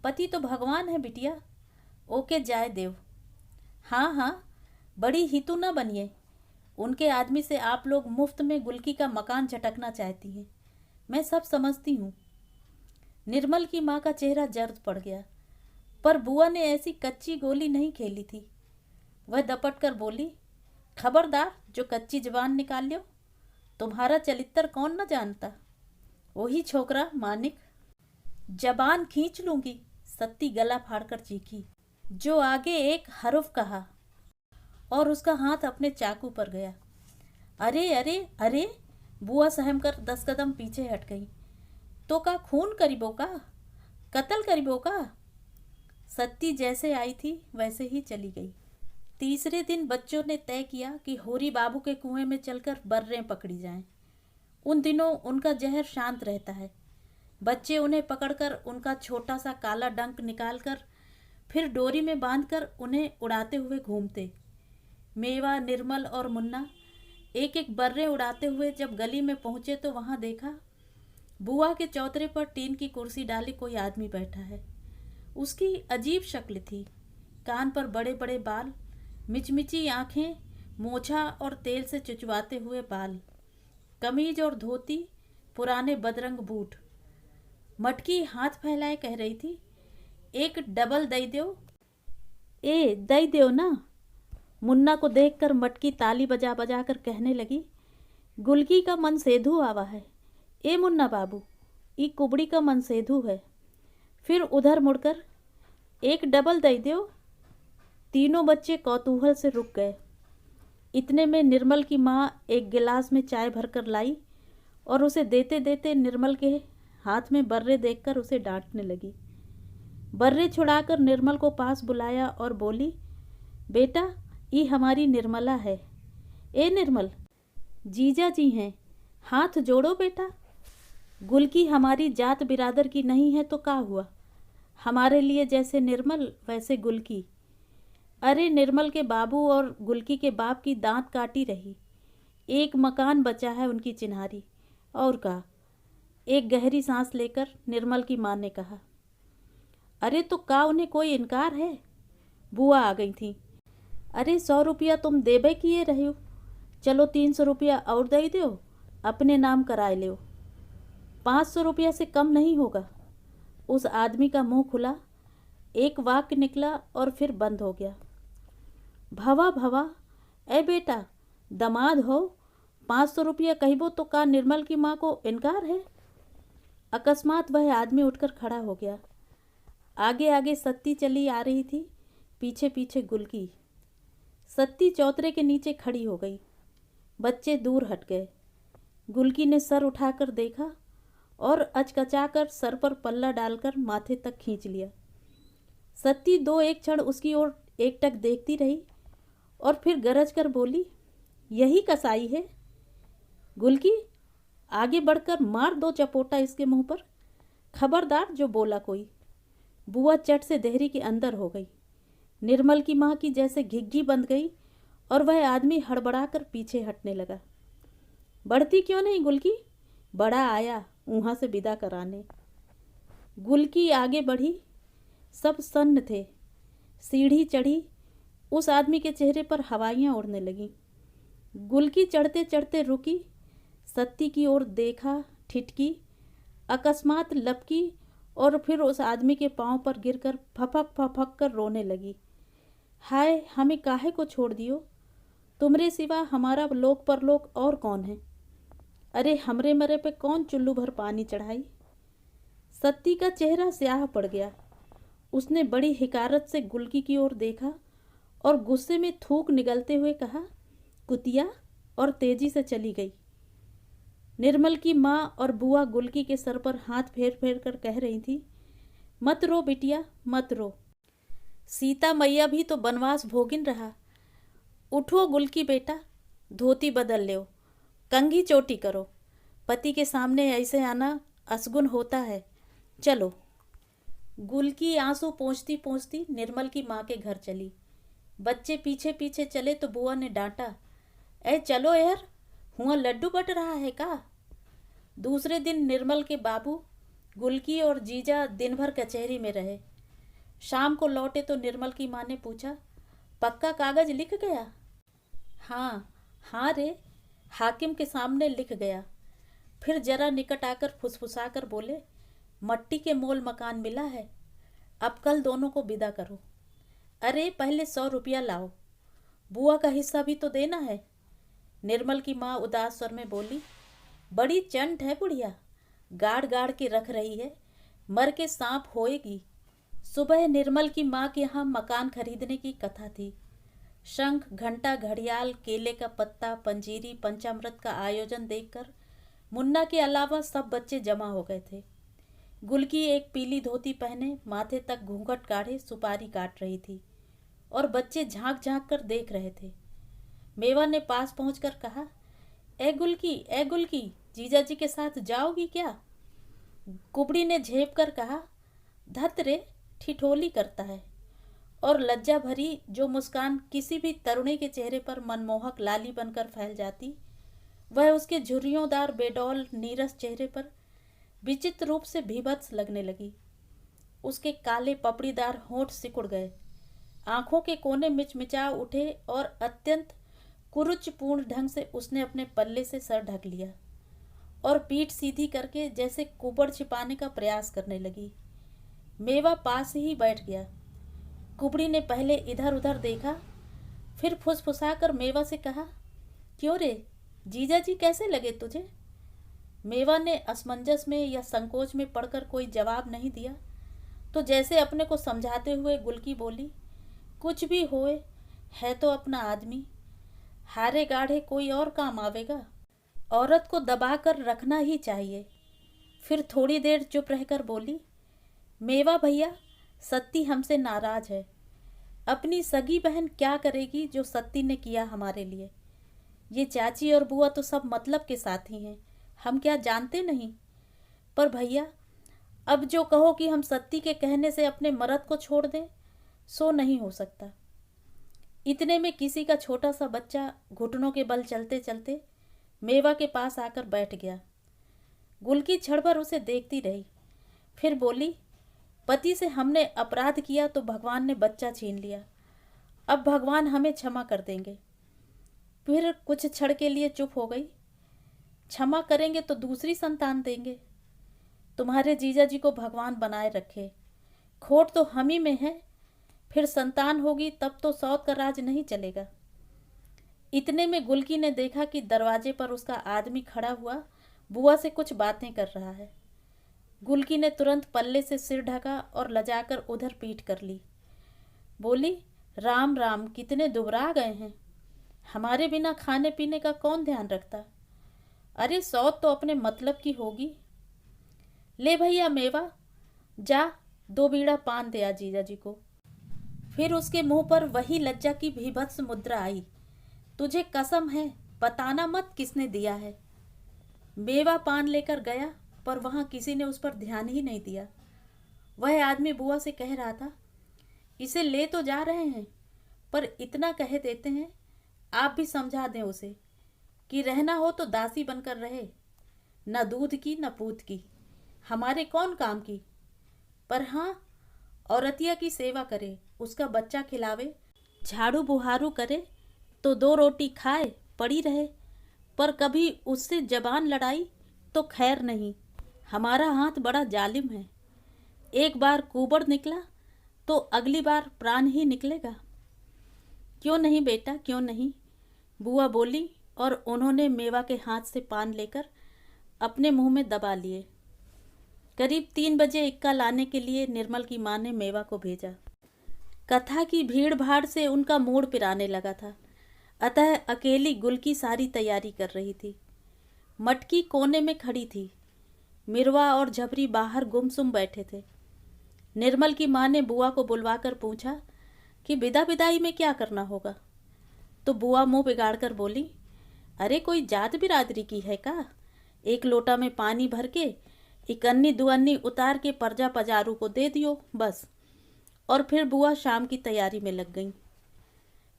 [SPEAKER 1] पति तो भगवान है बिटिया, ओके जाए देव। हाँ हाँ, बड़ी हितू न बनिए। उनके आदमी से आप लोग मुफ्त में गुलकी का मकान झटकना चाहती हैं। मैं सब समझती हूँ। निर्मल की माँ का चेहरा जर्द पड़ गया। पर बुआ ने ऐसी कच्ची गोली नहीं खेली थी। वह दपट कर बोली, खबरदार जो कच्ची जबान निकाल लो। तुम्हारा चरित्र कौन न जानता। वही छोकरा मानिक। जबान खींच लूंगी, सत्ती गला फाड़कर चीखी। जो आगे एक हरुफ कहा और उसका हाथ अपने चाकू पर गया। अरे अरे अरे, बुआ सहम कर 10 कदम पीछे हट गई। तो का खून करीबो का, कत्ल करीबो का। सत्ती जैसे आई थी वैसे ही चली गई। तीसरे दिन बच्चों ने तय किया कि होरी बाबू के कुएं में चलकर बर्रें पकड़ी जाएं। उन दिनों उनका जहर शांत रहता है। बच्चे उन्हें पकड़कर उनका छोटा सा काला डंक निकालकर फिर डोरी में बांधकर उन्हें उड़ाते हुए घूमते। मेवा, निर्मल और मुन्ना एक एक बर्रे उड़ाते हुए जब गली में पहुंचे तो वहां देखा बुआ के चौतरे पर टीन की कुर्सी डाली कोई आदमी बैठा है। उसकी अजीब शक्ल थी। कान पर बड़े बड़े बाल, मिचमिची आंखें, मोछा और तेल से चुचवाते हुए बाल, कमीज और धोती, पुराने बदरंग बूट। मटकी हाथ फैलाए कह रही थी, एक डबल दई दो। ए दई दो ना। मुन्ना को देखकर मटकी ताली बजा बजा कर कहने लगी, गुलकी का मन सेधु आवा है। ए मुन्ना बाबू, ई कुबड़ी का मन सेधु है। फिर उधर मुड़कर, एक डबल दई दो। तीनों बच्चे कौतूहल से रुक गए। इतने में निर्मल की माँ एक गिलास में चाय भरकर लाई और उसे देते देते निर्मल के हाथ में बर्रे देखकर उसे डांटने लगी। बर्रे छुड़ाकर निर्मल को पास बुलाया और बोली, बेटा ये हमारी निर्मला है। ए निर्मल, जीजा जी हैं, हाथ जोड़ो बेटा। गुलकी हमारी जात बिरादर की नहीं है तो क्या हुआ, हमारे लिए जैसे निर्मल वैसे गुलकी। अरे निर्मल के बाबू और गुलकी के बाप की दांत काटी रही। एक मकान बचा है उनकी चिन्हारी। और कहा, एक गहरी सांस लेकर निर्मल की माँ ने कहा। अरे तो का उन्हें कोई इनकार है। बुआ आ गई थी। अरे 100 रुपया तुम देबे किए रहे हो, चलो 300 रुपया और दे दो, अपने नाम कराए लो। 500 रुपया से कम नहीं होगा। उस आदमी का मुंह खुला, एक वाक्य निकला और फिर बंद हो गया। भवा भवा, ए बेटा दमाद हो, 500 रुपया कहबो तो का निर्मल की माँ को इनकार है। अकस्मात वह आदमी उठकर खड़ा हो गया। आगे आगे सत्ती चली आ रही थी, पीछे पीछे गुलकी। सत्ती चौतरे के नीचे खड़ी हो गई। बच्चे दूर हट गए। गुलकी ने सर उठाकर देखा और अचकचाकर सर पर पल्ला डालकर माथे तक खींच लिया। सत्ती दो एक क्षण उसकी ओर एकटक देखती रही और फिर गरज कर बोली, यही कसाई है। गुलकी, आगे बढ़कर मार दो चपोटा इसके मुंह पर। खबरदार जो बोला कोई। बुआ चट से देहरी के अंदर हो गई। निर्मल की माँ की जैसे घिग्घी बंध गई और वह आदमी हड़बड़ाकर पीछे हटने लगा। बढ़ती क्यों नहीं गुलकी, बड़ा आया वहाँ से विदा कराने। गुलकी आगे बढ़ी। सब सन्न थे। सीढ़ी चढ़ी। उस आदमी के चेहरे पर हवाइयाँ उड़ने लगीं। गुलकी चढ़ते चढ़ते रुकी, सत्ती की ओर देखा, ठिठकी, अकस्मात लपकी और फिर उस आदमी के पांव पर गिरकर फपक फपक कर रोने लगी। हाय, हमें काहे को छोड़ दियो, तुमरे सिवा हमारा लोक परलोक और कौन है। अरे हमरे मरे पे कौन चुल्लू भर पानी चढ़ाई। सत्ती का चेहरा स्याह पड़ गया। उसने बड़ी हिकारत से गुलकी की ओर देखा और गुस्से में थूक निगलते हुए कहा, कुतिया, और तेजी से चली गई। निर्मल की माँ और बुआ गुलकी के सर पर हाथ फेर फेर कर कह रही थी, मत रो बिटिया, मत रो। सीता मैया भी तो बनवास भोगिन रहा। उठो गुलकी बेटा, धोती बदल लो, कंघी चोटी करो। पति के सामने ऐसे आना असगुन होता है। चलो। गुलकी आंसू पोंछती पोंछती निर्मल की माँ के घर चली। बच्चे पीछे पीछे चले तो बुआ ने डांटा, ए चलो यार, हुआ लड्डू बट रहा है का। दूसरे दिन निर्मल के बाबू, गुलकी और जीजा दिन भर कचहरी में रहे। शाम को लौटे तो निर्मल की माँ ने पूछा, पक्का कागज लिख गया? हाँ हाँ रे, हाकिम के सामने लिख गया। फिर जरा निकट आकर फुसफुसाकर बोले, मट्टी के मोल मकान मिला है, अब कल दोनों को विदा करो। अरे पहले 100 रुपया लाओ, बुआ का हिस्सा भी तो देना है। निर्मल की माँ उदास स्वर में बोली, बड़ी चंट है बुढ़िया, गाड़ गाड़ के रख रही है, मर के सांप होएगी। सुबह निर्मल की माँ के यहाँ मकान खरीदने की कथा थी। शंख, घंटा, घड़ियाल, केले का पत्ता, पंजीरी, पंचामृत का आयोजन देखकर मुन्ना के अलावा सब बच्चे जमा हो गए थे। गुलकी एक पीली धोती पहने माथे तक घूंघट काढ़े सुपारी काट रही थी और बच्चे झांक झांक कर देख रहे थे। मेवा ने पास पहुंचकर कहा, ए गुलकी, जीजा जी के साथ जाओगी क्या? कुबड़ी ने झेप कर कहा, धत रे, ठिठोली करता है। और लज्जा भरी जो मुस्कान किसी भी तरुणी के चेहरे पर मनमोहक लाली बनकर फैल जाती, वह उसके झुर्रियोंदार बेडौल नीरस चेहरे पर विचित्र रूप से भीभत्स लगने लगी। उसके काले पपड़ीदार होंठ सिकुड़ गए, आंखों के कोने मिचमिचा उठे और अत्यंत कुरुचपूर्ण ढंग से उसने अपने पल्ले से सर ढक लिया और पीठ सीधी करके जैसे कुबड़ छिपाने का प्रयास करने लगी। मेवा पास ही बैठ गया। कुबड़ी ने पहले इधर उधर देखा, फिर फुसफुसाकर मेवा से कहा, क्यों रे, जीजा जी कैसे लगे तुझे? मेवा ने असमंजस में या संकोच में पड़कर कोई जवाब नहीं दिया, तो जैसे अपने को समझाते हुए गुलकी बोली, कुछ भी होए है तो अपना आदमी, हारे गाढ़े कोई और काम आवेगा। औरत को दबा कर रखना ही चाहिए। फिर थोड़ी देर चुप रहकर बोली, मेवा भैया, सत्ती हमसे नाराज है। अपनी सगी बहन क्या करेगी जो सत्ती ने किया हमारे लिए? ये चाची और बुआ तो सब मतलब के साथी हैं, हम क्या जानते नहीं? पर भैया, अब जो कहो कि हम सत्ती के कहने से अपने मर्द को छोड़ दें, सो नहीं हो सकता। इतने में किसी का छोटा सा बच्चा घुटनों के बल चलते चलते मेवा के पास आकर बैठ गया। गुलकी क्षण भर उसे देखती रही, फिर बोली, पति से हमने अपराध किया तो भगवान ने बच्चा छीन लिया, अब भगवान हमें क्षमा कर देंगे। फिर कुछ क्षण के लिए चुप हो गई। क्षमा करेंगे तो दूसरी संतान देंगे। तुम्हारे जीजा जी को भगवान बनाए रखे, खोट तो हम ही में है, फिर संतान होगी तब तो सौत का राज नहीं चलेगा। इतने में गुलकी ने देखा कि दरवाजे पर उसका आदमी खड़ा हुआ बुआ से कुछ बातें कर रहा है। गुलकी ने तुरंत पल्ले से सिर ढका और लजाकर उधर पीठ कर ली। बोली, राम राम, कितने दुबरा गए हैं, हमारे बिना खाने पीने का कौन ध्यान रखता? अरे सौत तो अपने मतलब की होगी। ले भैया मेवा, जा 2 बीड़ा पान दे आ जीजा जी को। फिर उसके मुंह पर वही लज्जा की भीभत्स मुद्रा आई। तुझे कसम है, बताना मत किसने दिया है। मेवा पान लेकर गया, पर वहां किसी ने उस पर ध्यान ही नहीं दिया। वह आदमी बुआ से कह रहा था, इसे ले तो जा रहे हैं, पर इतना कह देते हैं, आप भी समझा दें उसे कि रहना हो तो दासी बनकर रहे, न दूध की न पूत की, हमारे कौन काम की। पर हाँ, औरतिया की सेवा करे, उसका बच्चा खिलावे, झाड़ू बुहारू करे तो 2 रोटी खाए पड़ी रहे, पर कभी उससे जबान लड़ाई तो खैर नहीं। हमारा हाथ बड़ा जालिम है, एक बार कुबड़ निकला तो अगली बार प्राण ही निकलेगा। क्यों नहीं बेटा, क्यों नहीं, बुआ बोली और उन्होंने मेवा के हाथ से पान लेकर अपने मुंह में दबा लिए। करीब 3 बजे इक्का लाने के लिए निर्मल की माँ ने मेवा को भेजा। कथा की भीड़ भाड़ से उनका मूड पिराने लगा था, अतः अकेली गुलकी सारी तैयारी कर रही थी। मटकी कोने में खड़ी थी, मिरवा और झपरी बाहर गुमसुम बैठे थे। निर्मल की माँ ने बुआ को बुलवाकर पूछा कि विदा विदाई में क्या करना होगा, तो बुआ मुंह बिगाड़कर बोली, अरे कोई जात बिरादरी की है का? 1 लोटा में पानी भर के 1 दुअन्नी उतार के परजा पजारू को दे दियो बस। और फिर बुआ शाम की तैयारी में लग गईं।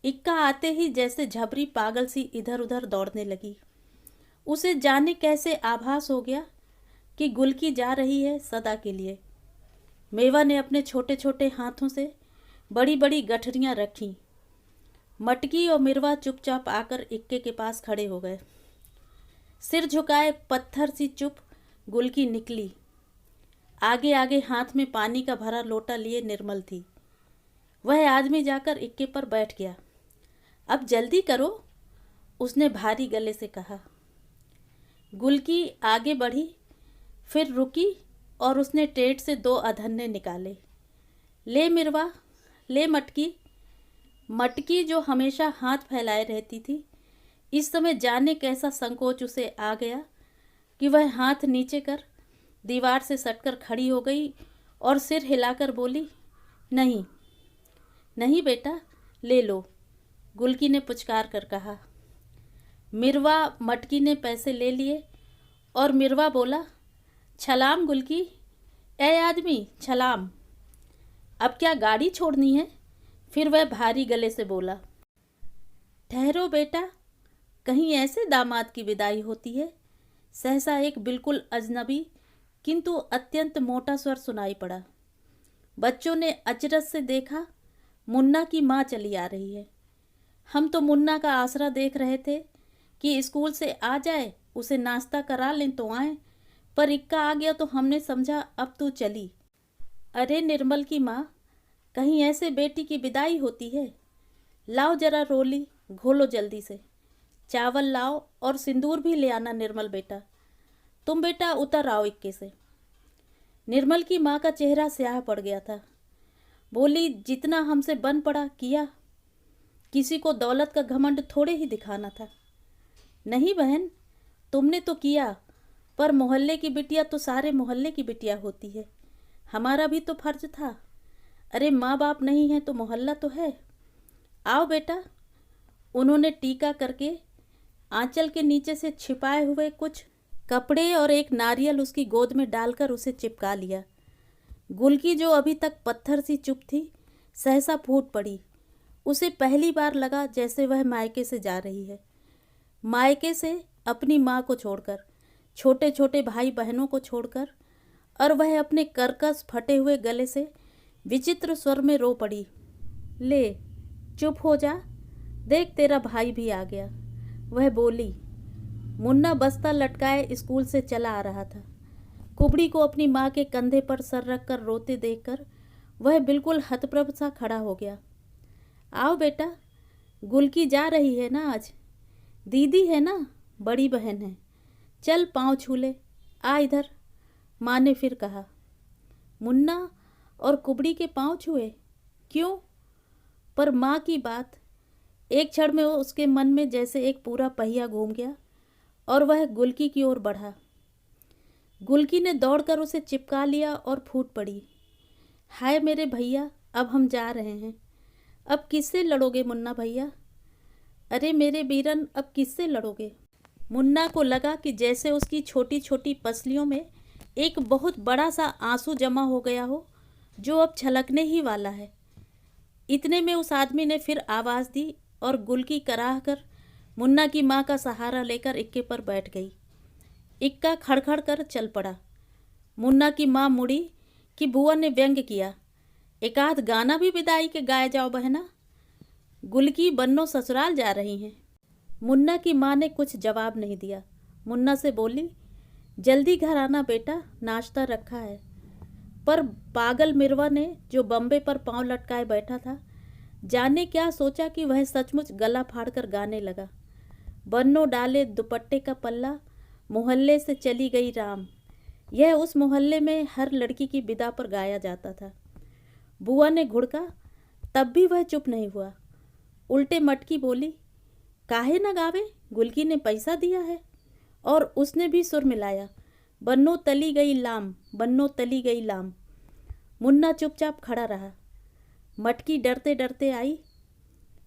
[SPEAKER 1] इक्का आते ही जैसे झपरी पागल सी इधर उधर दौड़ने लगी। उसे जाने कैसे आभास हो गया कि गुलकी जा रही है सदा के लिए। मेवा ने अपने छोटे छोटे हाथों से बड़ी बड़ी गठरियाँ रखीं। मटकी और मिरवा चुपचाप आकर इक्के के पास खड़े हो गए। सिर झुकाए पत्थर सी चुप गुलकी निकली। आगे आगे हाथ में पानी का भरा लोटा लिए निर्मल थी। वह आदमी जाकर इक्के पर बैठ गया। अब जल्दी करो, उसने भारी गले से कहा। गुलकी आगे बढ़ी, फिर रुकी और उसने टेट से 2 अधन्ने निकाले। ले मिरवा, ले मटकी। मटकी जो हमेशा हाथ फैलाए रहती थी, इस समय जाने कैसा संकोच उसे आ गया कि वह हाथ नीचे कर दीवार से सटकर खड़ी हो गई और सिर हिलाकर बोली, नहीं नहीं बेटा, ले लो, गुलकी ने पुचकार कर कहा। मिरवा मटकी ने पैसे ले लिए और मिरवा बोला, छलाम गुलकी, ए आदमी छलाम। अब क्या गाड़ी छोड़नी है? फिर वह भारी गले से बोला, ठहरो बेटा, कहीं ऐसे दामाद की विदाई होती है? सहसा एक बिल्कुल अजनबी किंतु अत्यंत मोटा स्वर सुनाई पड़ा। बच्चों ने अचरज से देखा, मुन्ना की माँ चली आ रही है। हम तो मुन्ना का आसरा देख रहे थे कि स्कूल से आ जाए, उसे नाश्ता करा लें तो आए, पर इक्का आ गया तो हमने समझा अब तू चली। अरे निर्मल की माँ, कहीं ऐसे बेटी की विदाई होती है? लाओ जरा रोली, घोलो जल्दी से। चावल लाओ और सिंदूर भी ले आना निर्मल बेटा। तुम बेटा उतर आओ इक्के से। निर्मल की माँ का चेहरा स्याह पड़ गया था। बोली, जितना हमसे बन पड़ा किया, किसी को दौलत का घमंड थोड़े ही दिखाना था। नहीं बहन, तुमने तो किया, पर मोहल्ले की बिटिया तो सारे मोहल्ले की बिटिया होती है, हमारा भी तो फर्ज था। अरे माँ बाप नहीं है तो मोहल्ला तो है। आओ बेटा। उन्होंने टीका करके आंचल के नीचे से छिपाए हुए कुछ कपड़े और एक नारियल उसकी गोद में डालकर उसे चिपका लिया। गुलकी जो अभी तक पत्थर सी चुप थी, सहसा फूट पड़ी। उसे पहली बार लगा जैसे वह मायके से जा रही है, मायके से अपनी माँ को छोड़कर, छोटे छोटे भाई बहनों को छोड़कर, और वह अपने कर्कश फटे हुए गले से विचित्र स्वर में रो पड़ी, ले चुप हो जा, देख तेरा भाई भी आ गया। वह बोली। मुन्ना बस्ता लटकाए स्कूल से चला आ रहा था। कुबड़ी को अपनी माँ के कंधे पर सर रखकर रोते देखकर वह बिल्कुल हतप्रभ सा खड़ा हो गया। आओ बेटा, गुलकी जा रही है ना आज, दीदी है ना, बड़ी बहन है, चल पाँव छू ले, आ इधर, माँ ने फिर कहा। मुन्ना और कुबड़ी के पाँव छुए? क्यों? पर माँ की बात, एक क्षण में उसके मन में जैसे एक पूरा पहिया घूम गया और वह गुलकी की ओर बढ़ा। गुलकी ने दौड़कर उसे चिपका लिया और फूट पड़ी। हाय मेरे भैया, अब हम जा रहे हैं, अब किससे लड़ोगे मुन्ना भैया? अरे मेरे बीरन, अब किससे लड़ोगे? मुन्ना को लगा कि जैसे उसकी छोटी छोटी पसलियों में एक बहुत बड़ा सा आंसू जमा हो गया हो, जो अब छलकने ही वाला है। इतने में उस आदमी ने फिर आवाज़ दी और गुलकी कराह कर मुन्ना की माँ का सहारा लेकर इक्के पर बैठ गई। इक्का खड़खड़ कर चल पड़ा। मुन्ना की माँ मुड़ी कि बुआ ने व्यंग किया, एक आध गाना भी विदाई के गाए जाओ बहना, गुलकी बन्नो ससुराल जा रही हैं। मुन्ना की माँ ने कुछ जवाब नहीं दिया। मुन्ना से बोली, जल्दी घर आना बेटा, नाश्ता रखा है। पर पागल मिरवा ने, जो बम्बे पर पाँव लटकाए बैठा था, जाने क्या सोचा कि वह सचमुच गला फाड़कर गाने लगा। बन्नो डाले दुपट्टे का पल्ला, मोहल्ले से चली गई राम। यह उस मोहल्ले में हर लड़की की विदा पर गाया जाता था। बुआ ने घुड़का, तब भी वह चुप नहीं हुआ। उल्टे मटकी बोली, काहे न गावे, गुलकी ने पैसा दिया है। और उसने भी सुर मिलाया, बन्नो तली गई लाम, बन्नो तली गई लाम। मुन्ना चुपचाप खड़ा रहा। मटकी डरते डरते आई,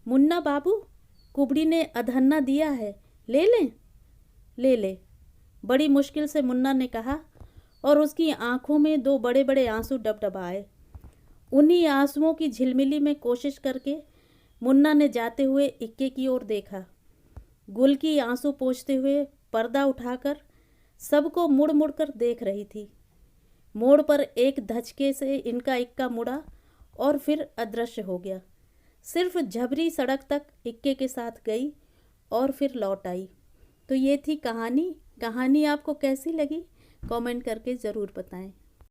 [SPEAKER 1] मुन्ना बाबू, कुबड़ी ने अधन्ना दिया है, ले लें? ले ले, बड़ी मुश्किल से मुन्ना ने कहा, और उसकी आंखों में 2 बड़े बड़े आंसू डबडबाए। उन्हीं आंसुओं की झिलमिली में कोशिश करके मुन्ना ने जाते हुए इक्के की ओर देखा। गुलकी आंसू पोंछते हुए पर्दा उठाकर सबको मुड़ मुड़ कर देख रही थी। मोड़ पर एक धचके से इनका इक्का मुड़ा और फिर अदृश्य हो गया। सिर्फ झबरी सड़क तक इक्के के साथ गई और फिर लौट आई। तो ये थी कहानी। कहानी आपको कैसी लगी कमेंट करके ज़रूर बताएं।